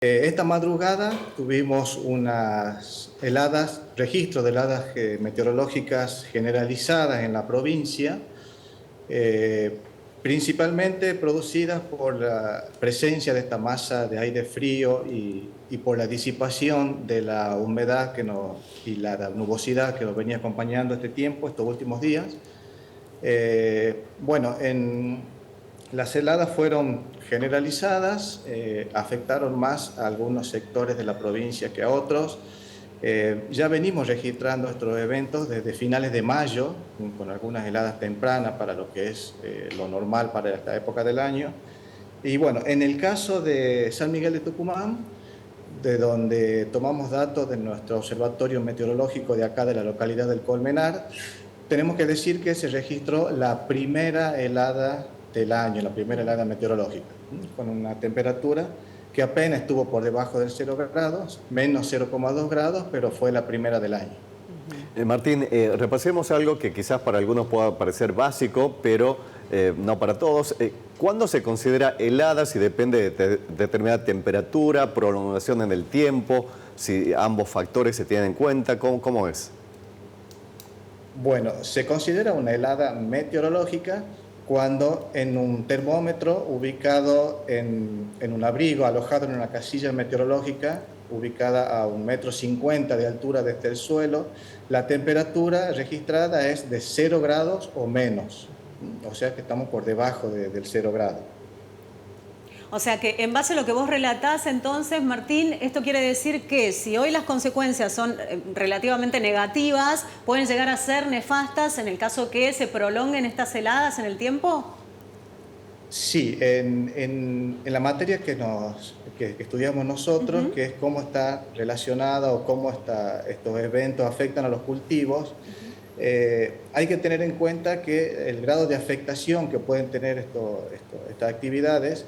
Esta madrugada tuvimos unas heladas, registro de heladas meteorológicas generalizadas en la provincia, eh, principalmente producidas por la presencia de esta masa de aire frío y por la disipación de la humedad y la nubosidad que nos venía acompañando este tiempo, estos últimos días. Bueno, las heladas fueron generalizadas, afectaron más a algunos sectores de la provincia que a otros. Ya venimos registrando estos eventos desde finales de mayo, con algunas heladas tempranas para lo que es lo normal para esta época del año. Y bueno, en el caso de San Miguel de Tucumán, de donde tomamos datos de nuestro observatorio meteorológico de acá de la localidad del Colmenar, tenemos que decir que se registró la primera helada del año, la primera helada meteorológica, con una temperatura que apenas estuvo por debajo del 0 grados, menos 0,2 grados, pero fue la primera del año. Martín, repasemos algo que quizás para algunos pueda parecer básico, pero no para todos. ¿Cuándo se considera helada? Si depende de determinada temperatura, prolongación en el tiempo, si ambos factores se tienen en cuenta, ¿cómo es? Bueno, se considera una helada meteorológica cuando en un termómetro ubicado en un abrigo, alojado en una casilla meteorológica, ubicada a 1,50 m de altura desde el suelo, la temperatura registrada es de 0 grados o menos. O sea que estamos por debajo del 0 grado. O sea que en base a lo que vos relatás, entonces, Martín, esto quiere decir que si hoy las consecuencias son relativamente negativas, ¿pueden llegar a ser nefastas en el caso que se prolonguen estas heladas en el tiempo? Sí, en la materia que estudiamos nosotros, que es cómo está relacionada o cómo estos eventos afectan a los cultivos, hay que tener en cuenta que el grado de afectación que pueden tener estas actividades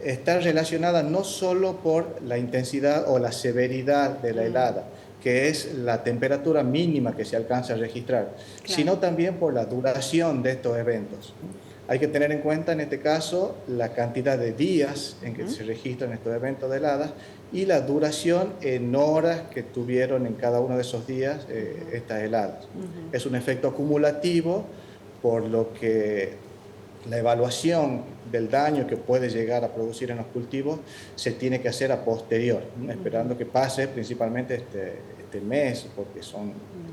está relacionada no solo por la intensidad o la severidad de la helada, que es la temperatura mínima que se alcanza a registrar, Claro. sino también por la duración de estos eventos. Hay que tener en cuenta en este caso la cantidad de días en que se registran estos eventos de heladas y la duración en horas que tuvieron en cada uno de esos días estas heladas. Es un efecto acumulativo, por lo que la evaluación del daño que puede llegar a producir en los cultivos se tiene que hacer a posterior, esperando que pase principalmente este mes, porque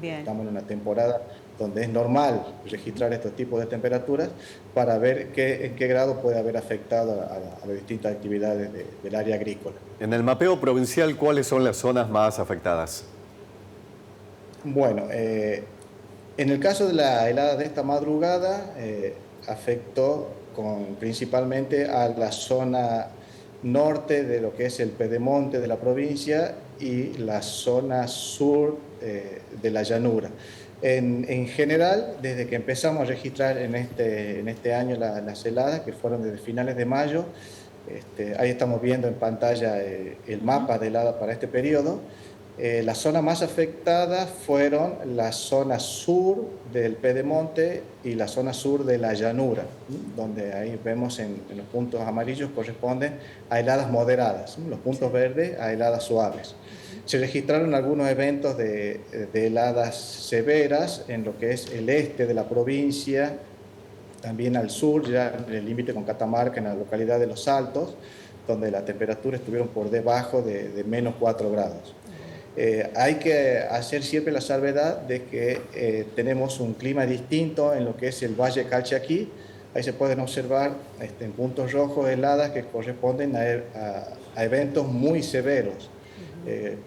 Bien. estamos en una temporada donde es normal registrar estos tipos de temperaturas para ver en qué grado puede haber afectado a las distintas actividades del área agrícola. En el mapeo provincial, ¿cuáles son las zonas más afectadas? Bueno, en el caso de la helada de esta madrugada, afectó principalmente a la zona norte de lo que es el pedemonte de la provincia y la zona sur de la llanura. En general, desde que empezamos a registrar en este año las heladas, que fueron desde finales de mayo, ahí estamos viendo en pantalla el mapa de helada para este periodo. Las zonas más afectadas fueron la zona sur del pedemonte y la zona sur de la llanura, donde ahí vemos en los puntos amarillos corresponden a heladas moderadas, los puntos verdes a heladas suaves. Se registraron algunos eventos de heladas severas en lo que es el este de la provincia, también al sur, ya en el límite con Catamarca, en la localidad de Los Altos, donde las temperaturas estuvieron por debajo de menos 4 grados. Hay que hacer siempre la salvedad de que tenemos un clima distinto en lo que es el Valle Calchaquí. Ahí se pueden observar en puntos rojos heladas que corresponden a eventos muy severos,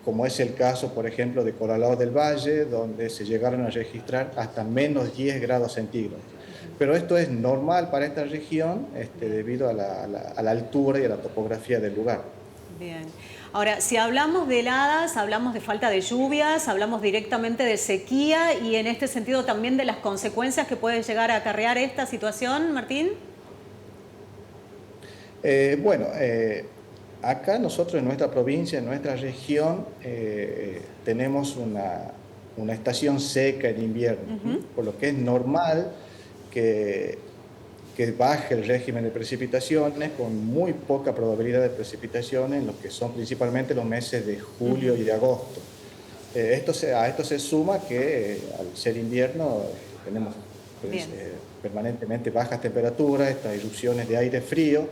como es el caso, por ejemplo, de Corralado del Valle, donde se llegaron a registrar hasta menos 10 grados centígrados. Pero esto es normal para esta región debido a la altura y a la topografía del lugar. Bien. Ahora, si hablamos de heladas, hablamos de falta de lluvias, hablamos directamente de sequía y en este sentido también de las consecuencias que puede llegar a acarrear esta situación, Martín. Bueno, acá nosotros en nuestra provincia, en nuestra región, tenemos una estación seca en invierno, por lo que es normal que que baje el régimen de precipitaciones con muy poca probabilidad de precipitaciones en lo que son principalmente los meses de julio y de agosto. A esto se suma que al ser invierno tenemos pues, permanentemente bajas temperaturas, estas erupciones de aire frío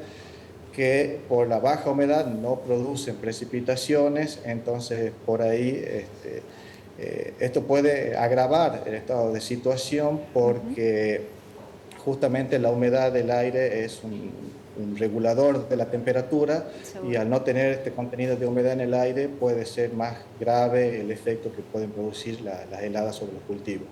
que por la baja humedad no producen precipitaciones, entonces por ahí esto puede agravar el estado de situación porque justamente la humedad del aire es un regulador de la temperatura. Seguro. Y al no tener este contenido de humedad en el aire puede ser más grave el efecto que pueden producir las heladas sobre los cultivos.